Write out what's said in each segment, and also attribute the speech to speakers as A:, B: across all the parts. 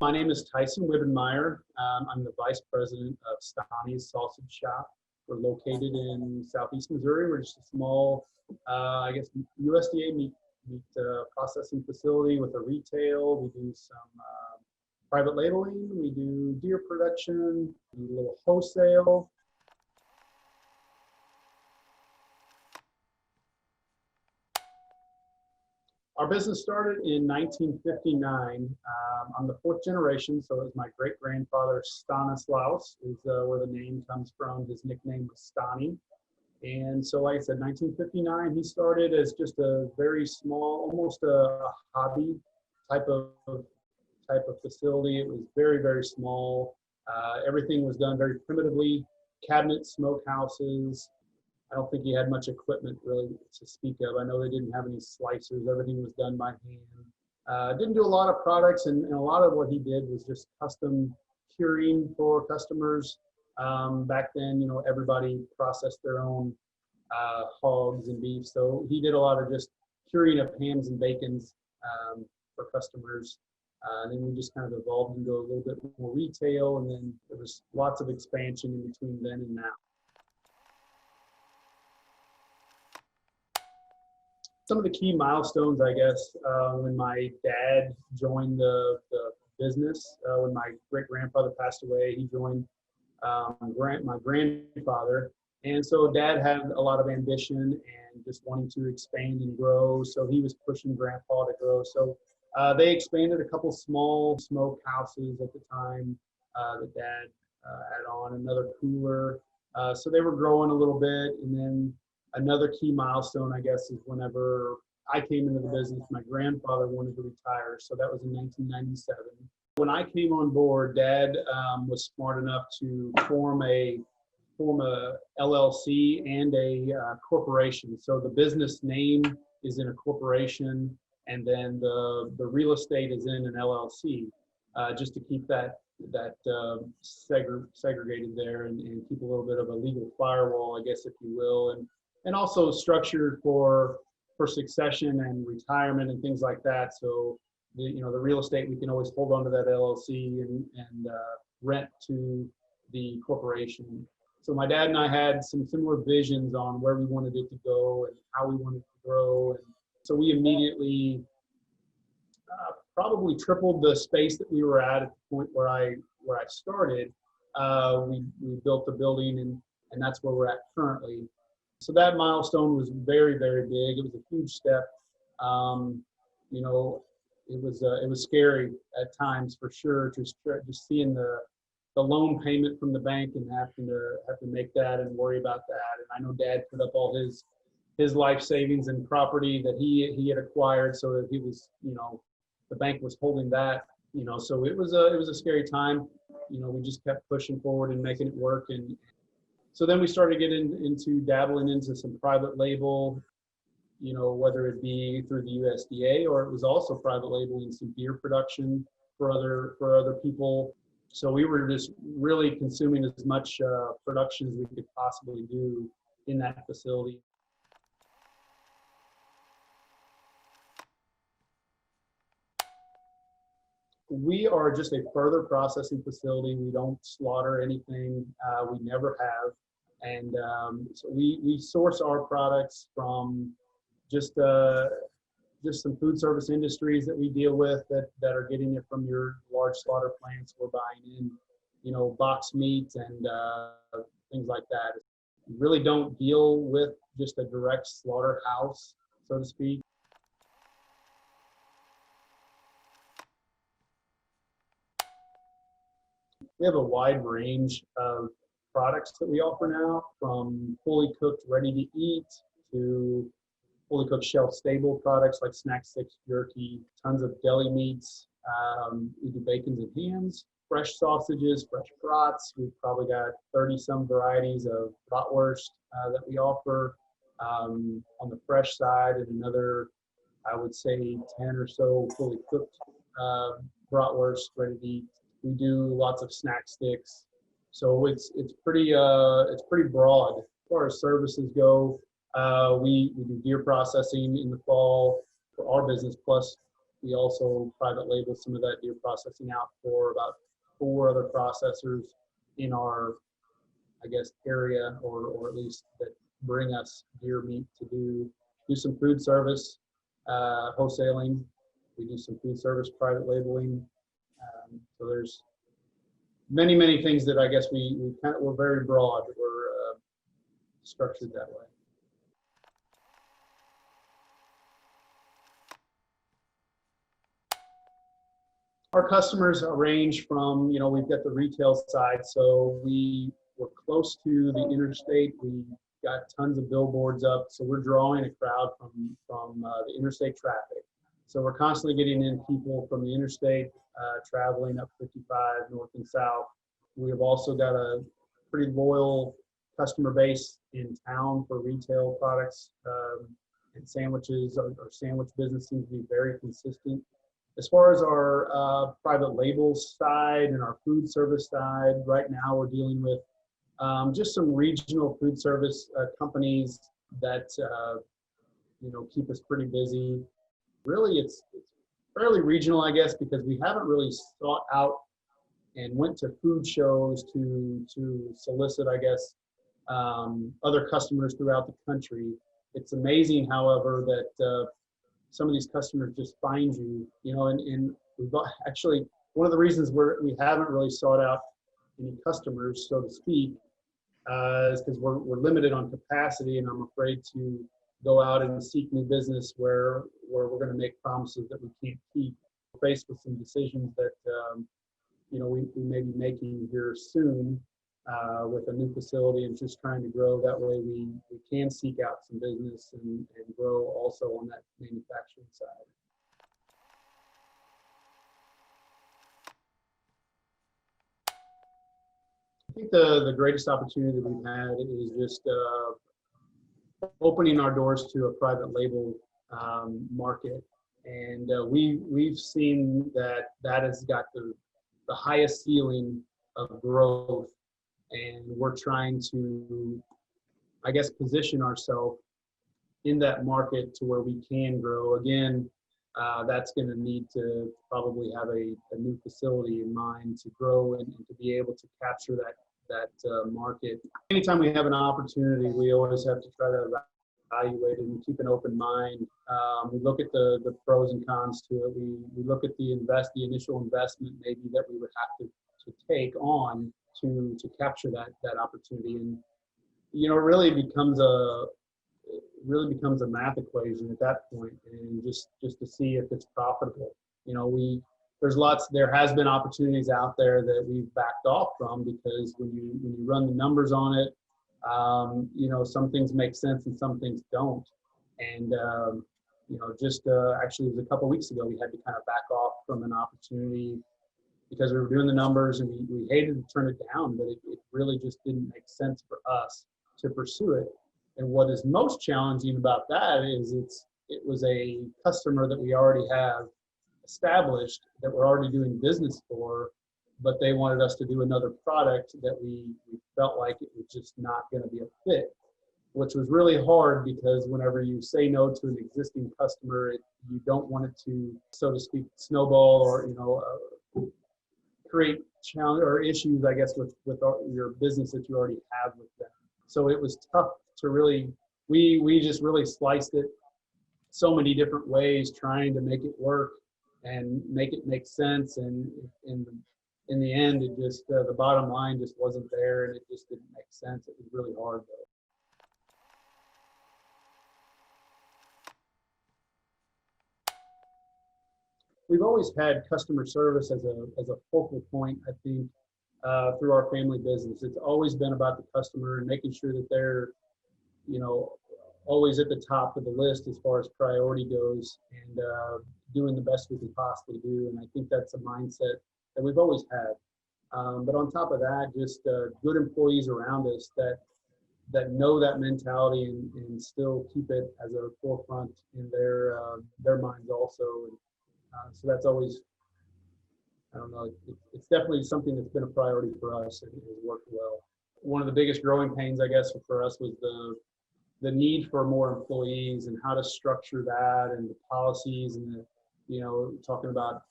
A: My name is Tyson Wibbenmeyer. I'm the vice president of Stonie's Sausage Shop. We're located in southeast Missouri. We're just a small, USDA meat processing facility with a retail. We do some private labeling. We do deer production, we do a little wholesale. Our business started in 1959. I'm the fourth generation, so it was my great-grandfather Stanislaus is where the name comes from. His nickname was Stonie. And so, like I said, 1959, he started as just a very small, almost a hobby type of facility. It was very, very small. Everything was done very primitively, cabinet smokehouses. I don't think he had much equipment really to speak of. I know they didn't have any slicers. Everything was done by hand. Didn't do a lot of products, and a lot of what he did was just custom curing for customers. Back then, you know, everybody processed their own hogs and beef, so he did a lot of just curing of hams and bacons for customers. And then we just kind of evolved into a little bit more retail, and then there was lots of expansion in between then and now. Some of the key milestones, I guess, when my dad joined the business, when my great-grandfather passed away, he joined my grandfather. And so Dad had a lot of ambition and just wanting to expand and grow. So he was pushing Grandpa to grow. So they expanded a couple small smoke houses at the time that Dad had on, another cooler. So they were growing a little bit. And then another key milestone, I guess, is whenever I came into the business, my grandfather wanted to retire. So that was in 1997. When I came on board, Dad was smart enough to form a LLC and a corporation. So the business name is in a corporation, and then the real estate is in an LLC, just to keep that segregated there and keep a little bit of a legal firewall, I guess, if you will, and also structured for succession and retirement and things like that. So the real estate, we can always hold on to that LLC and rent to the corporation. So my dad and I had some similar visions on where we wanted it to go and how we wanted to grow. And so we immediately probably tripled the space that we were at the point where I started. We built the building, and that's where we're at currently. So that milestone was very, very big. It was a huge step. It was scary at times for sure, just seeing the loan payment from the bank and have to make that and worry about that. And I know Dad put up all his life savings and property that he had acquired, so that he was, the bank was holding that, so it was a scary time. We just kept pushing forward and making it work. And so then we started getting into dabbling into some private label, whether it be through the USDA, or it was also private labeling some deer production for other people. So we were just really consuming as much production as we could possibly do in that facility. We are just a further processing facility. We don't slaughter anything. We never have. And so we source our products from just some food service industries that we deal with that are getting it from your large slaughter plants. We're buying in, box meat and things like that. We really don't deal with just a direct slaughterhouse, so to speak. We have a wide range of products that we offer now, from fully cooked, ready to eat, to fully cooked shelf-stable products like snack sticks, jerky, tons of deli meats. We do bacons and hams, fresh sausages, fresh brats. We've probably got 30-some varieties of bratwurst that we offer on the fresh side, and another, I would say, 10 or so fully cooked bratwurst ready to eat. We do lots of snack sticks. So it's pretty broad. As far as services go, we do deer processing in the fall for our business, plus We also private label some of that deer processing out for about 4 other processors in our, I guess, area, or at least that bring us deer meat to do some food service, wholesaling. We do some food service private labeling. So there's many things that I guess we're very broad. We're structured that way. Our customers range from, we've got the retail side, so we're close to the interstate. We got tons of billboards up, so we're drawing a crowd from the interstate traffic. So we're constantly getting in people from the interstate traveling up 55 north and south. We have also got a pretty loyal customer base in town for retail products and sandwiches. Our sandwich business seems to be very consistent. As far as our private labels side and our food service side, right now we're dealing with just some regional food service companies that keep us pretty busy. Really, it's fairly regional, I guess, because we haven't really sought out and went to food shows to solicit, I guess, other customers throughout the country. It's amazing, however, that some of these customers just find you, and we've actually, one of the reasons we haven't really sought out any customers, so to speak, is because we're limited on capacity, and I'm afraid to go out and seek new business where we're going to make promises that we can't keep. We're faced with some decisions that we may be making here soon with a new facility, and just trying to grow. That way we can seek out some business and grow also on that manufacturing side. I think the greatest opportunity that we've had is just opening our doors to a private label market. And we've seen that has got the highest ceiling of growth. And we're trying to, I guess, position ourselves in that market to where we can grow. Again, that's going to need to probably have a new facility in mind to grow and to be able to capture that market. Anytime we have an opportunity, we always have to try to evaluate it and keep an open mind. We look at the pros and cons to it. We look at the initial investment maybe that we would have to take on to capture that opportunity. And it really becomes a math equation at that point, and just to see if it's profitable. There has been opportunities out there that we've backed off from, because when you run the numbers on it, some things make sense and some things don't. And actually it was a couple of weeks ago we had to kind of back off from an opportunity because we were doing the numbers, and we hated to turn it down, but it really just didn't make sense for us to pursue it. And what is most challenging about that is it was a customer that we already have established, that we're already doing business for, but they wanted us to do another product that we felt like it was just not going to be a fit, which was really hard, because whenever you say no to an existing customer, you don't want it to, so to speak, snowball or create challenge or issues, I guess, with your business that you already have with them. So it was tough to really, we just really sliced it so many different ways, trying to make it work and make it make sense. And in the end, it just, the bottom line just wasn't there, and it just didn't make sense. It was really hard though. We've always had customer service as a focal point, I think, through our family business. It's always been about the customer and making sure that they're, always at the top of the list as far as priority goes, and doing the best we can possibly do. And I think that's a mindset that we've always had. But on top of that, just good employees around us that know that mentality and still keep it as a forefront in their minds also. And, so that's always, I don't know, it's definitely something that's been a priority for us and has worked well. One of the biggest growing pains, I guess, for us was the need for more employees and how to structure that, and the policies and talking about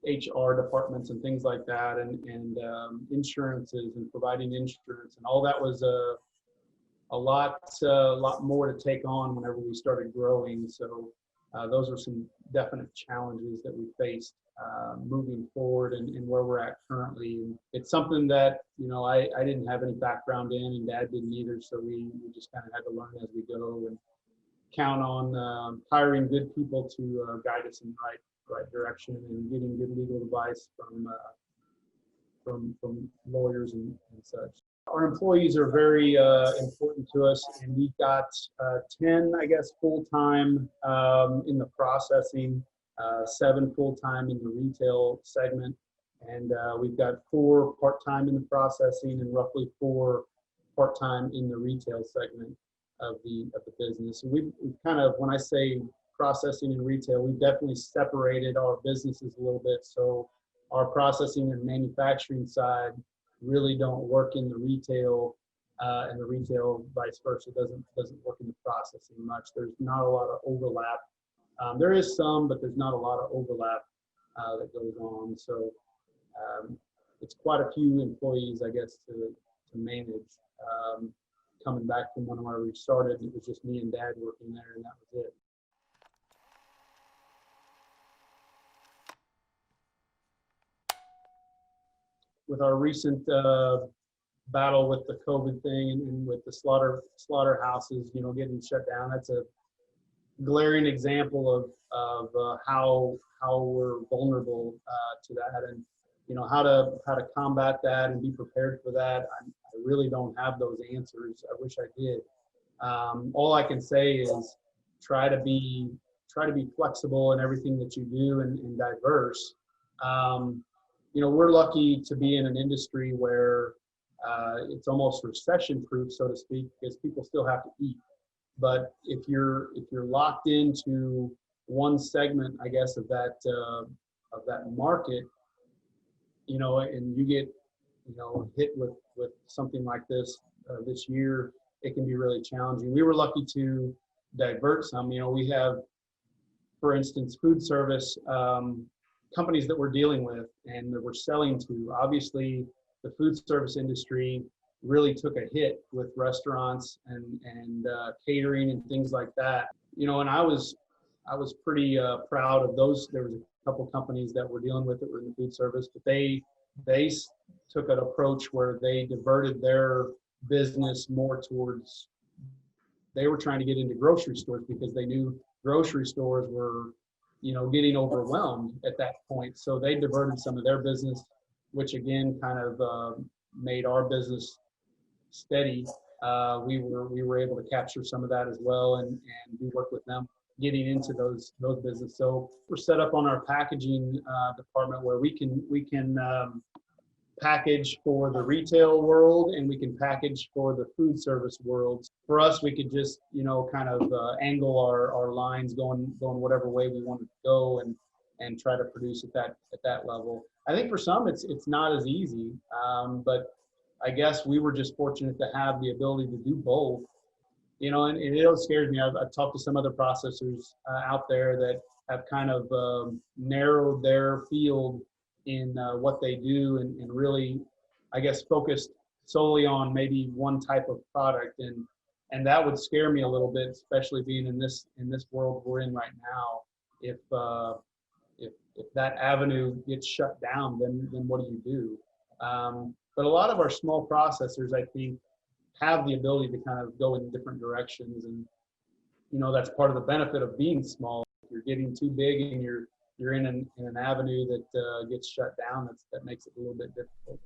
A: HR departments and things like that, and insurances and providing insurance, and all that was a lot more to take on whenever we started growing. So those are some definite challenges that we faced moving forward and where we're at currently. And it's something that I didn't have any background in, and Dad didn't either. So we just kind of had to learn as we go and count on hiring good people to guide us in the right direction and getting good legal advice from lawyers and such. Our employees are very important to us, and we've got 10, I guess, full-time in the processing, 7 full-time in the retail segment, and we've got 4 part-time in the processing and roughly 4 part-time in the retail segment of the business. And we've kind of, when I say processing and retail, we've definitely separated our businesses a little bit. So our processing and manufacturing side really don't work in the retail, and the retail vice versa doesn't work in the processing much. There's not a lot of overlap. There is some, but there's not a lot of overlap that goes on. So it's quite a few employees, I guess, to manage. Coming back from when we started, it was just me and Dad working there, and that was it. With our recent battle with the COVID thing and with the slaughterhouses, getting shut down, that's a glaring example of how we're vulnerable to that, and how to combat that and be prepared for that. I really don't have those answers. I wish I did. All I can say is try to be flexible in everything that you do and diverse. We're lucky to be in an industry where it's almost recession-proof, so to speak, because people still have to eat. But if you're locked into one segment, I guess, of that market, and you get hit with something like this this year, it can be really challenging. We were lucky to divert some. We have, for instance, food service companies that we're dealing with and that we're selling to. Obviously, the food service industry really took a hit with restaurants and catering and things like that. And I was pretty proud of those. There was a couple companies that we're dealing with that were in the food service, but they took an approach where they diverted their business more towards, they were trying to get into grocery stores because they knew grocery stores were getting overwhelmed at that point. So they diverted some of their business, which again kind of made our business steady. We were able to capture some of that as well, and we work with them getting into those business. So we're set up on our packaging department where we can package for the retail world, and we can package for the food service world. For us, we could just kind of angle our lines going whatever way we want to go and try to produce at that level. I think for some it's not as easy, but I guess we were just fortunate to have the ability to do both. And it scares me. I've talked to some other processors out there that have kind of narrowed their field in what they do and really, I guess, focused solely on maybe one type of product, and that would scare me a little bit, especially being in this world we're in right now. If that avenue gets shut down, then what do you do? But a lot of our small processors, I think, have the ability to kind of go in different directions, and that's part of the benefit of being small. If you're getting too big and you're in an avenue that gets shut down, that makes it a little bit difficult.